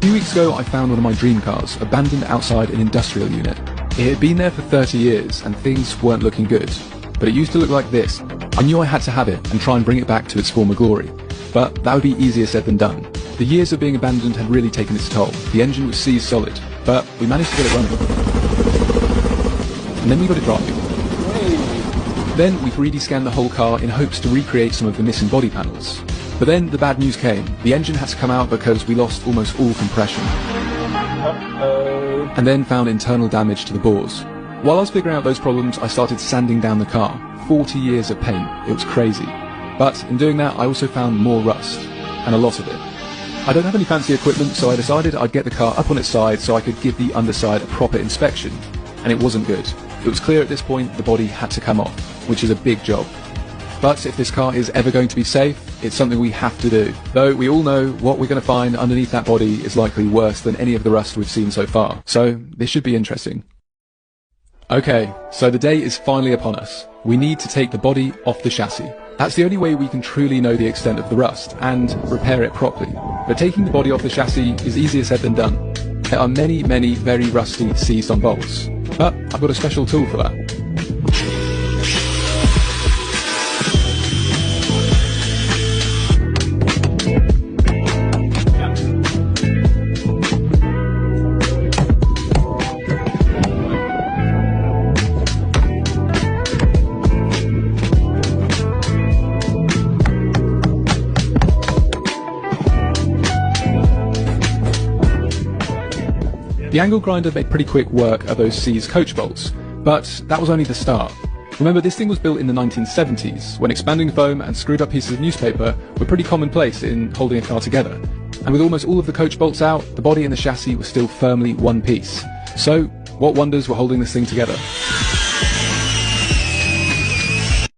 A few weeks ago I found one of my dream cars abandoned outside an industrial unit. It had been there for 30 years and things weren't looking good, but it used to look like this. I knew I had to have it and try and bring it back to its former glory, but that would be easier said than done. The years of being abandoned had really taken its toll. The engine was seized solid, but we managed to get it running. And then we got it driving. Then we 3D scanned the whole car in hopes to recreate some of the missing body panels. But then the bad news came. The engine had to come out because we lost almost all compression. And then found internal damage to the bores. While I was figuring out those problems, I started sanding down the car. 40 years of paint. It was crazy. But in doing that, I also found more rust. And a lot of it. I don't have any fancy equipment, so I decided I'd get the car up on its side so I could give the underside a proper inspection. And it wasn't good. It was clear at this point the body had to come off, which is a big job. But if this car is ever going to be safe, it's something we have to do. Though we all know what we're going to find underneath that body is likely worse than any of the rust we've seen so far. So this should be interesting. Okay, so the day is finally upon us. We need to take the body off the chassis. That's the only way we can truly know the extent of the rust and repair it properly. But taking the body off the chassis is easier said than done. There are many very rusty seized-on bolts. But I've got a special tool for that. The angle grinder made pretty quick work of those seized coach bolts, but that was only the start. Remember, this thing was built in the 1970s, when expanding foam and screwed up pieces of newspaper were pretty commonplace in holding a car together. And with almost all of the coach bolts out, the body and the chassis were still firmly one piece. So, what wonders were holding this thing together?